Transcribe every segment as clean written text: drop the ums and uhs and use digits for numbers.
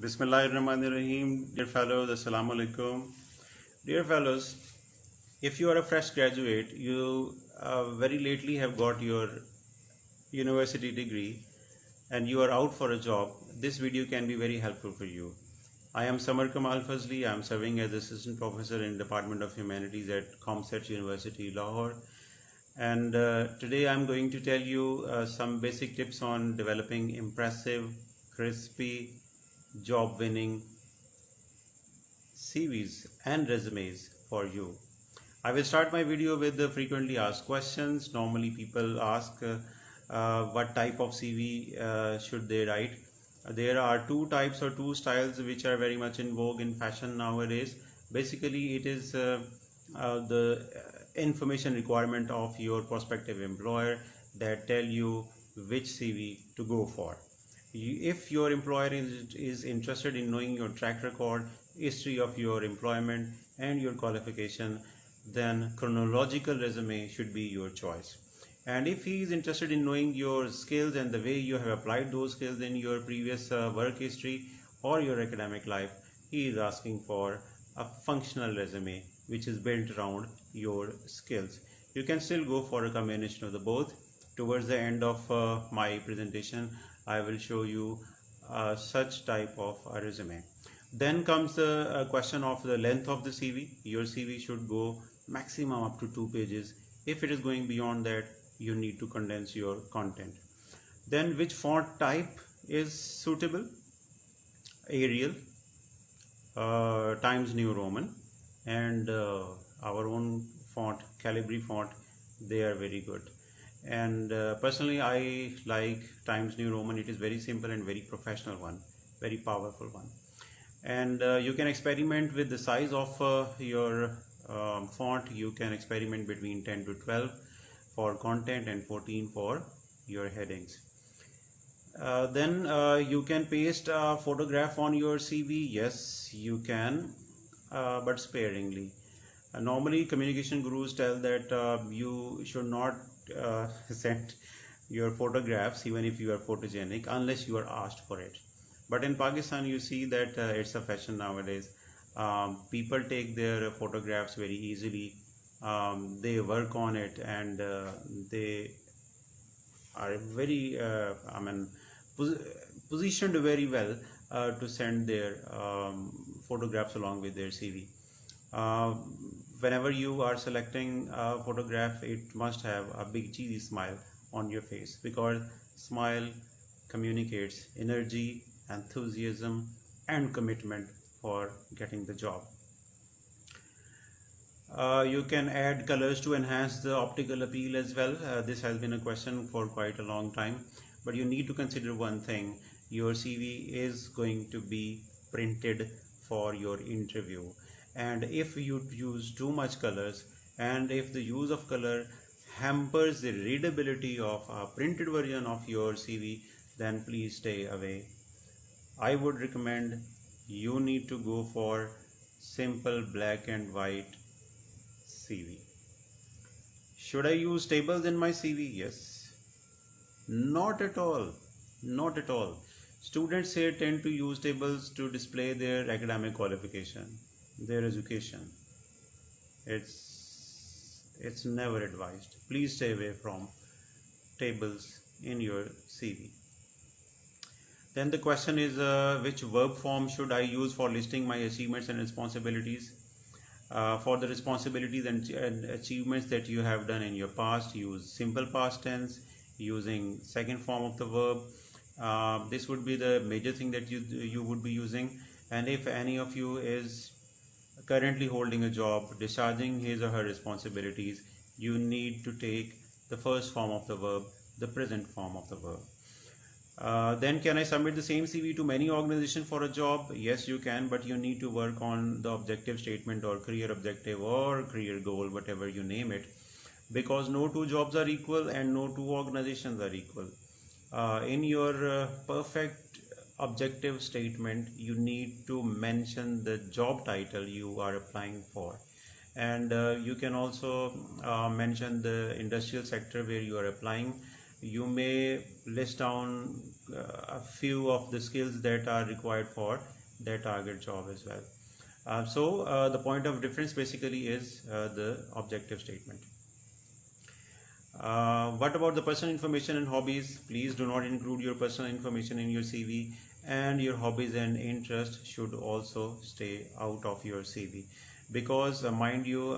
Bismillahirrahmanirrahim. Dear fellows, Assalamu alaikum. Dear fellows, if you are a fresh graduate, you very lately have got your university degree and you are out for a job, this video can be very helpful for you. I am Samar Kamal Fazli. I am serving as Assistant Professor in Department of Humanities at COMSATS University, Lahore. And today I am going to tell you some basic tips on developing impressive, crispy, job-winning CVs and resumes for you. I will start my video with the frequently asked questions. Normally people ask what type of CV should they write. There are two types or two styles which are very much in vogue in fashion nowadays. Basically it is the information requirement of your prospective employer that tell you which CV to go for. If your employer is interested in knowing your track record, history of your employment and your qualification, then chronological resume should be your choice. And if he is interested in knowing your skills and the way you have applied those skills in your previous work history or your academic life, he is asking for a functional resume which is built around your skills. You can still go for a combination of the both. Towards the end of my presentation, I will show you such type of a resume. Then comes the question of the length of the CV. Your CV should go maximum up to 2 pages. If it is going beyond that, you need to condense your content. Then which font type is suitable? Arial, Times New Roman, and our own font, Calibri font, they are very good. And personally I like Times New Roman. It is very simple and very professional one, very powerful one. And you can experiment with the size of your font. You can experiment between 10 to 12 for content and 14 for your headings. Then you can paste a photograph on your CV. Yes, you can, but sparingly. Normally communication gurus tell that you should not send your photographs even if you are photogenic unless you are asked for it. But in Pakistan you see that it's a fashion nowadays. People take their photographs very easily. They work on it and they are very positioned very well to send their photographs along with their CV. Whenever you are selecting a photograph, it must have a big cheesy smile on your face, because smile communicates energy, enthusiasm and commitment for getting the job. You can add colors to enhance the optical appeal as well. This has been a question for quite a long time, but you need to consider one thing. Your CV is going to be printed for your interview, and if you use too much colors and if the use of color hampers the readability of a printed version of your CV, then please stay away. I would recommend you need to go for simple black and white CV. Should I use tables in my CV? Yes. Not at all. Not at all. Students here tend to use tables to display their academic qualification, their education. It's never advised. Please stay away from tables in your CV. Then the question is which verb form should I use for listing my achievements and responsibilities? For the responsibilities and achievements that you have done in your past, use simple past tense using second form of the verb. This would be the major thing that you would be using. And if any of you is currently holding a job, discharging his or her responsibilities, you need to take the first form of the verb, the present form of the verb. Then can I submit the same CV to many organizations for a job? Yes, you can, but you need to work on the objective statement or career objective or career goal, whatever you name it, because no two jobs are equal and no two organizations are equal. In your perfect objective statement, you need to mention the job title you are applying for, and you can also mention the industrial sector where you are applying, you may list down a few of the skills that are required for that target job as well. So the point of difference basically is the objective statement. What about the personal information and hobbies? Please do not include your personal information in your CV, and your hobbies and interests should also stay out of your CV, because mind you,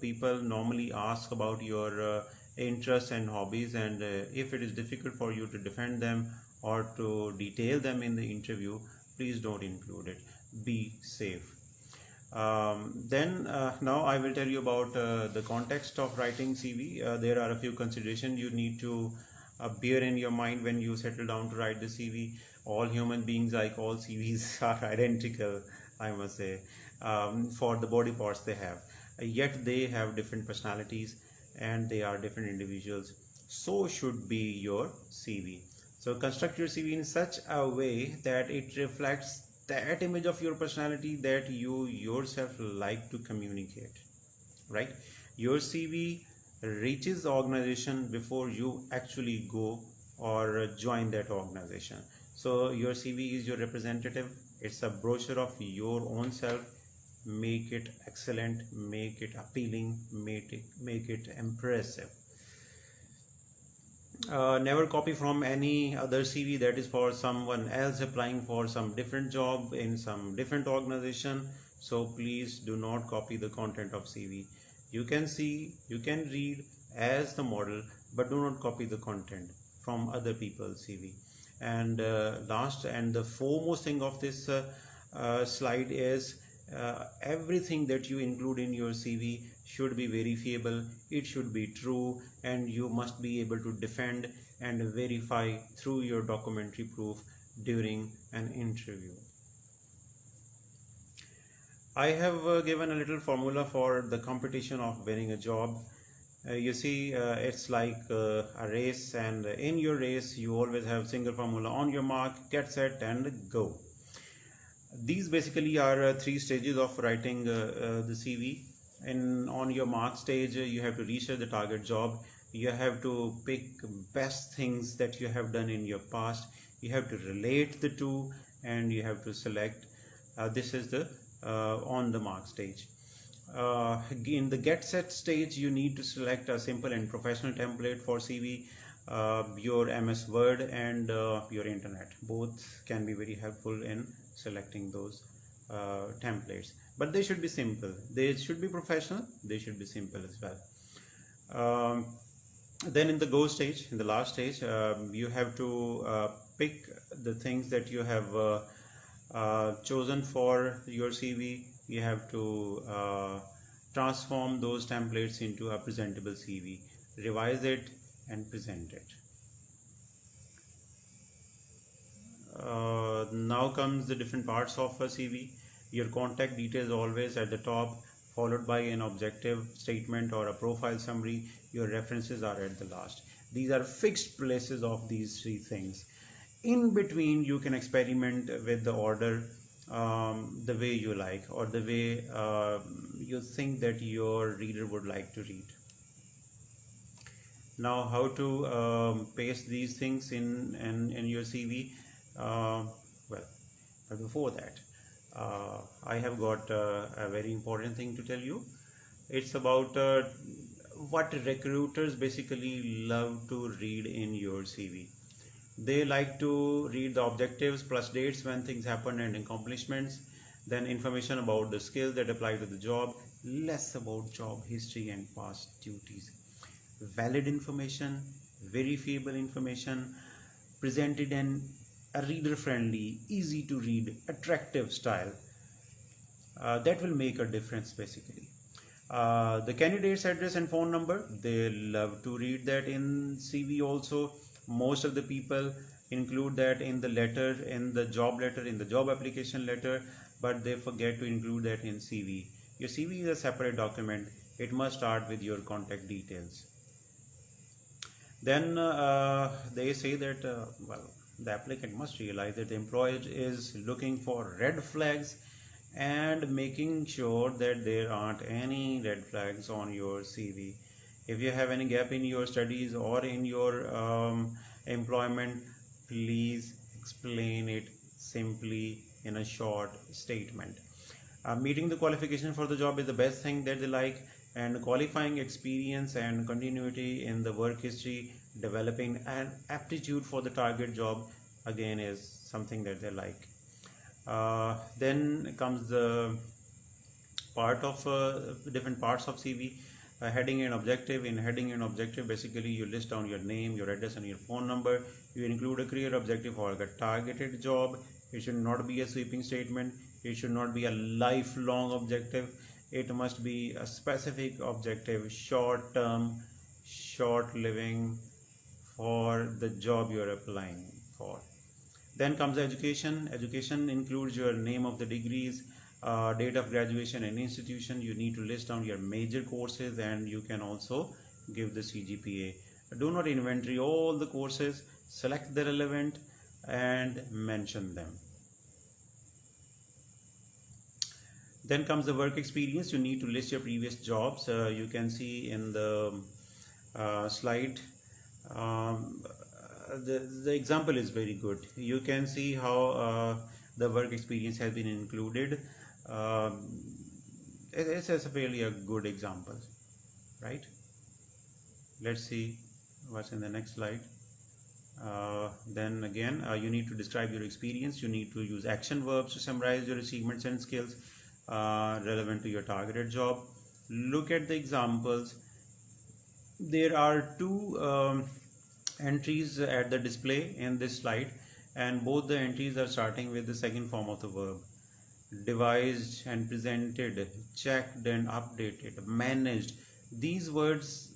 people normally ask about your interests and hobbies, and if it is difficult for you to defend them or to detail them in the interview, please don't include it. Be safe. Then now I will tell you about the context of writing CV. There are a few considerations you need to bear in your mind when you settle down to write the CV. All human beings, like all CVs, are identical, I must say, for the body parts they have. Yet they have different personalities and they are different individuals. So should be your CV. So construct your CV in such a way that it reflects that image of your personality that you yourself like to communicate, right? Your CV reaches the organization before you actually go or join that organization. So your CV is your representative. It's a brochure of your own self. Make it excellent, make it appealing, make it impressive. Never copy from any other CV that is for someone else applying for some different job in some different organization. So please do not copy the content of CV. You can see, you can read as the model, but do not copy the content from other people's CV. And last and the foremost thing of this slide is everything that you include in your CV should be verifiable, it should be true, and you must be able to defend and verify through your documentary proof during an interview. I have given a little formula for the competition of winning a job. You see, it's like a race, and in your race you always have single formula: on your mark, get set, and go. These basically are three stages of writing the CV. And on your mark stage, you have to research the target job. You have to pick best things that you have done in your past. You have to relate the two, and you have to select. This is the on the mark stage. In the get set stage, you need to select a simple and professional template for CV. Your MS Word and your internet, both can be very helpful in selecting those templates, but they should be simple, they should be professional, they should be simple as well. Then in the go stage, in the last stage, you have to pick the things that you have chosen for your CV. You have to transform those templates into a presentable CV, revise it and present it. Now comes the different parts of a CV. Your contact details always at the top, followed by an objective statement or a profile summary. Your references are at the last. These are fixed places of these three things. In between, you can experiment with the order the way you like, or the way you think that your reader would like to read. Now, how to paste these things in your CV? Well, but before that, I have got a very important thing to tell you. It's about what recruiters basically love to read in your CV. They like to read the objectives plus dates when things happen and accomplishments, then information about the skills that apply to the job, less about job history and past duties. Valid information, verifiable information, presented in a reader friendly, easy to read, attractive style. That will make a difference basically. The candidate's address and phone number, they love to read that in CV also. Most of the people include that in the letter, in the job letter, in the job application letter, but they forget to include that in CV. Your CV is a separate document. It must start with your contact details. Then they say that, well, the applicant must realize that the employer is looking for red flags and making sure that there aren't any red flags on your CV. If you have any gap in your studies or in your employment, please explain it simply in a short statement. Meeting the qualification for the job is the best thing that they like, and qualifying experience and continuity in the work history, developing an aptitude for the target job again is something that they like. Then comes the part of different parts of CV. Heading and objective. In heading and objective, basically you list down your name, your address, and your phone number. You include a career objective or a targeted job. It should not be a sweeping statement. It should not be a lifelong objective. It must be a specific objective, short term, short living, for the job you are applying for. Then comes education. Education includes your name of the degrees, date of graduation and institution. You need to list down your major courses, and you can also give the CGPA. Do not inventory all the courses, select the relevant and mention them. Then comes the work experience. You need to list your previous jobs. You can see in the slide, the example is very good. You can see how the work experience has been included. It's a fairly a good example, right? Let's see what's in the next slide. Then again, you need to describe your experience. You need to use action verbs to summarize your achievements and skills relevant to your targeted job. Look at the examples. There are two entries at the display in this slide, and both the entries are starting with the second form of the verb. Devised and presented, checked and updated, managed. These words,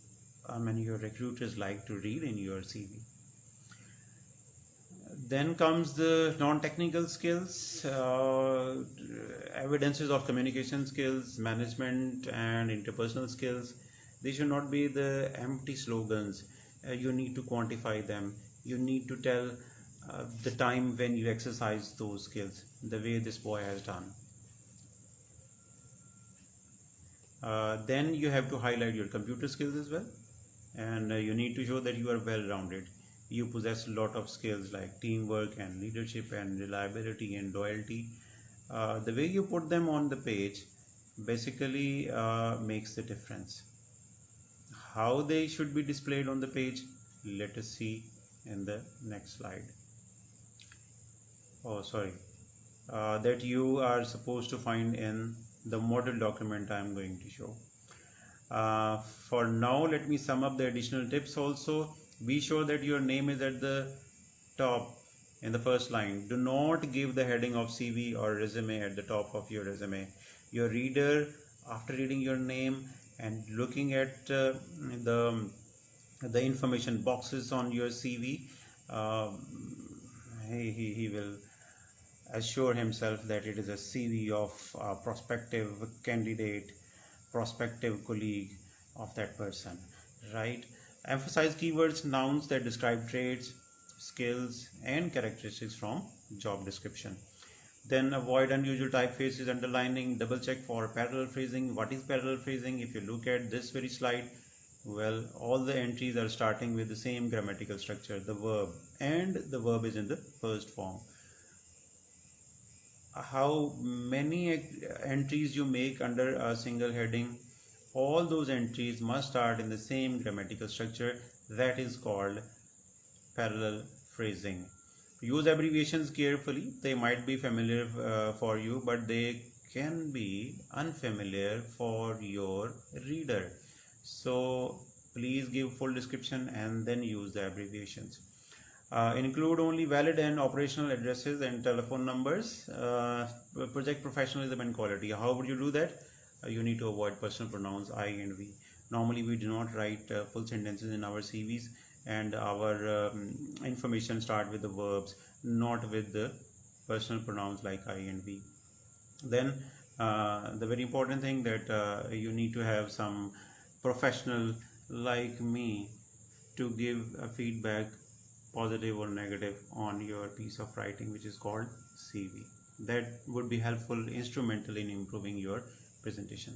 your recruiters like to read in your CV. Then comes the non-technical skills, evidences of communication skills, management and interpersonal skills. They should not be the empty slogans. You need to quantify them. You need to tell the time when you exercise those skills, the way this boy has done. Then you have to highlight your computer skills as well, and you need to show that you are well-rounded. You possess a lot of skills like teamwork and leadership and reliability and loyalty. The way you put them on the page basically makes the difference. How they should be displayed on the page, let us see in the next slide. That you are supposed to find in the model document I am going to show. For now, let me sum up the additional tips also. Be sure that your name is at the top in the first line. Do not give the heading of CV or resume at the top of your resume. Your reader, after reading your name and looking at the information boxes on your CV, he will assure himself that it is a CV of a prospective candidate, prospective colleague of that person, right? Emphasize keywords, nouns that describe traits, skills and characteristics from job description. Then avoid unusual typefaces, underlining, double check for parallel phrasing. What is parallel phrasing? If you look at this very slide, well, all the entries are starting with the same grammatical structure, the verb, and the verb is in the first form. How many entries you make under a single heading, all those entries must start in the same grammatical structure. That is called parallel phrasing. Use abbreviations carefully. They might be familiar for you, but they can be unfamiliar for your reader. So please give full description and then use the abbreviations. Include only valid and operational addresses and telephone numbers. Project professionalism and quality. How would you do that? You need to avoid personal pronouns I and we. Normally we do not write full sentences in our CVs, and our information start with the verbs, not with the personal pronouns like I and we. Then the very important thing that you need to have some professional like me to give a feedback, positive or negative, on your piece of writing, which is called CV. That would be helpful, instrumental in improving your presentation.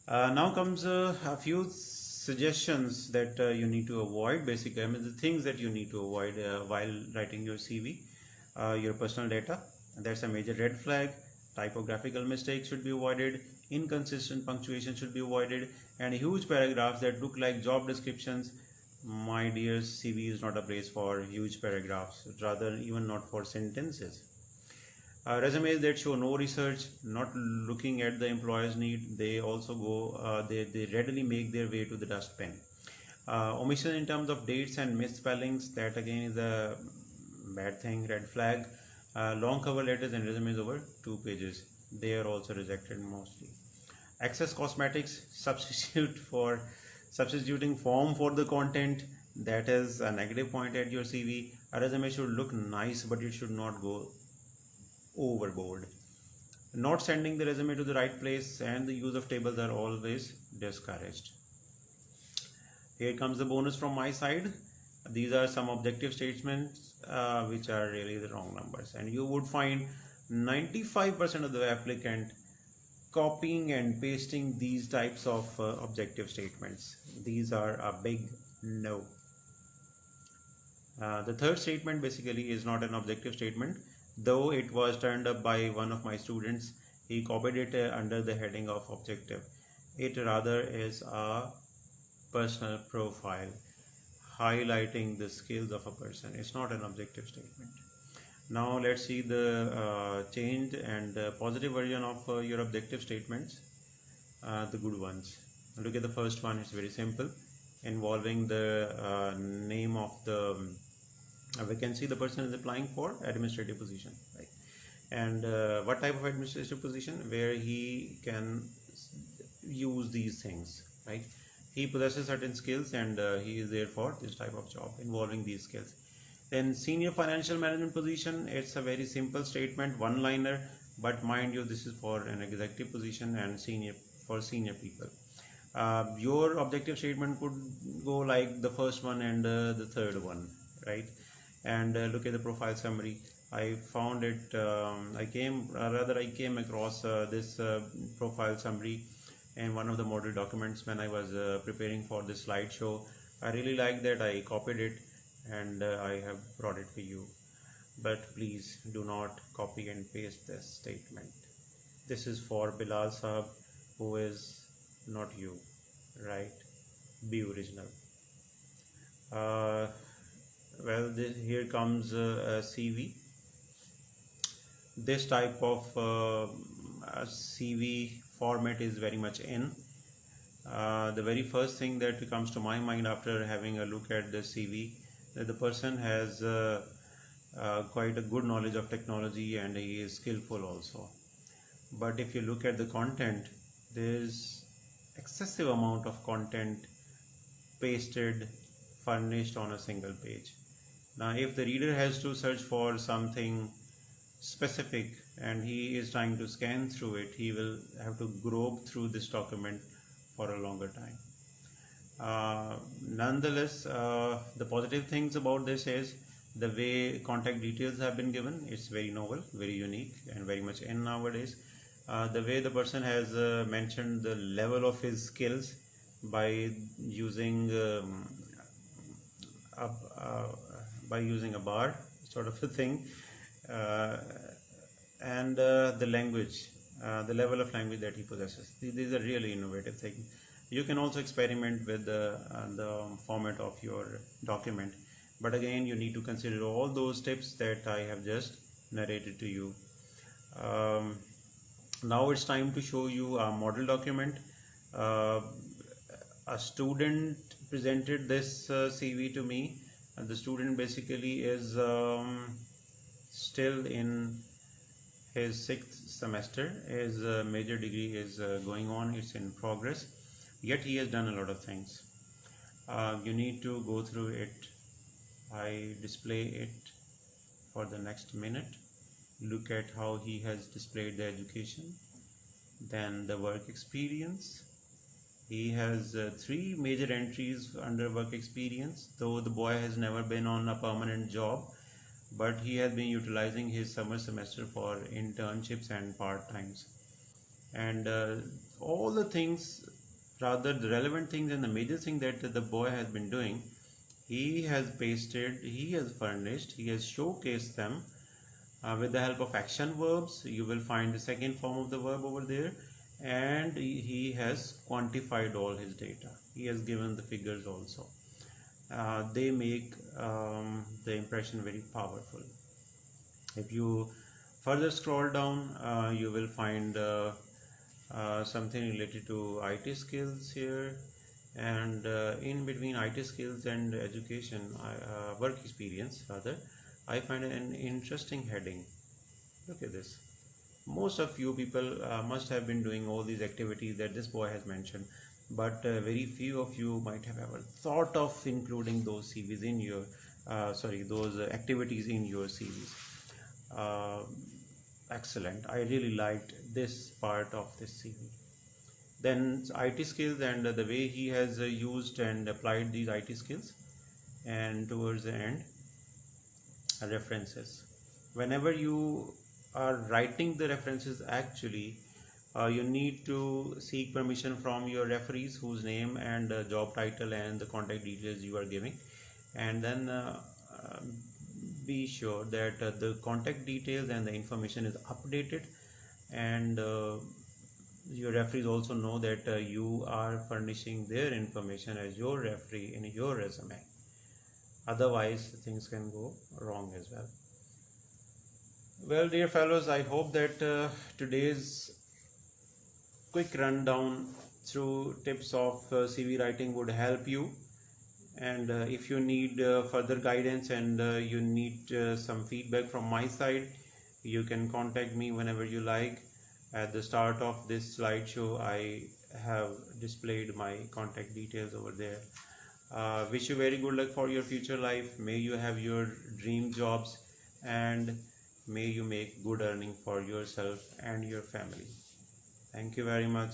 Now comes a few suggestions that you need to avoid. Basically, I mean the things that you need to avoid while writing your CV. Your personal data, that's a major red flag. Typographical mistakes should be avoided, inconsistent punctuation should be avoided, and huge paragraphs that look like job descriptions. My dear, CV is not a place for huge paragraphs, rather even not for sentences. Resumes that show no research, not looking at the employer's need, they also go, they readily make their way to the dustbin. Omission in terms of dates and misspellings, that again is a bad thing, red flag. Long cover letters and resumes over 2 pages, they are also rejected mostly. Excess cosmetics, substituting form for the content, that is a negative point at your CV. A resume should look nice, but it should not go overboard. Not sending the resume to the right place and the use of tables are always discouraged. Here comes the bonus from my side. These are some objective statements which are really the wrong numbers, and you would find 95% of the applicant copying and pasting these types of objective statements. These are a big no. The third statement basically is not an objective statement, though it was turned up by one of my students. He copied it under the heading of objective. It rather is a personal profile highlighting the skills of a person. It's not an objective statement. Now let's see the changed and positive version of your objective statements, the good ones. Look at the first one. It's very simple, involving the name of the vacancy the person is applying for, administrative position, right? And what type of administrative position, where he can use these things, right? He possesses certain skills and he is there for this type of job involving these skills. Then senior financial management position, it's a very simple statement, one liner, but mind you, this is for an executive position and for senior people. Your objective statement could go like the first one and the third one, right? And look at the profile summary. I found it, I came across this profile summary in one of the model documents when I was preparing for this slideshow. I really like that. I copied it and I have brought it for you. But please do not copy and paste this statement. This is for Bilal Sahab, who is not you, right? Be original. Well, here comes a CV. This type of CV format is very much in. The very first thing that comes to my mind after having a look at the CV, that the person has quite a good knowledge of technology and he is skillful also. But if you look at the content, there is excessive amount of content pasted, furnished on a single page. Now, if the reader has to search for something specific and he is trying to scan through it, he will have to grope through this document for a longer time. Nonetheless, the positive things about this is the way contact details have been given. It's very novel, very unique, and very much in nowadays. The way the person has mentioned the level of his skills by using a bar sort of a thing, and the language, the level of language that he possesses. These are really innovative things. You can also experiment with the format of your document, but again you need to consider all those tips that I have just narrated to you. Now it's time to show you a model document. A student presented this CV to me, and the student basically is still in his 6th semester. His major degree is going on, it's in progress, yet he has done a lot of things. You need to go through it. I display it for the next minute. Look at how he has displayed the education, then the work experience. He has 3 major entries under work experience, though the boy has never been on a permanent job, but he has been utilizing his summer semester for internships and part-times. And all the things Rather, the relevant things and the major thing that the boy has been doing, he has pasted, he has furnished, he has showcased them with the help of action verbs. You will find the second form of the verb over there, and he has quantified all his data. He has given the figures also. They make the impression very powerful. If you further scroll down, you will find something related to IT skills here, and in between IT skills and education, work experience rather, I find an interesting heading. Look at this. Most of you people must have been doing all these activities that this boy has mentioned, but very few of you might have ever thought of including those CVs in your those activities in your CVs. Excellent. I really liked this part of this CV. Then IT skills and the way he has used and applied these IT skills, and towards the end, references. Whenever you are writing the references, actually you need to seek permission from your referees, whose name and job title and the contact details you are giving, and then be sure that the contact details and the information is updated, and your referees also know that you are furnishing their information as your referee in your resume. Otherwise things can go wrong as well. Well, dear fellows, I hope that today's quick rundown through tips of CV writing would help you. And if you need further guidance and you need some feedback from my side, you can contact me whenever you like. At the start of this slideshow, I have displayed my contact details over there. Wish you very good luck for your future life. May you have your dream jobs, and may you make good earning for yourself and your family. Thank you very much.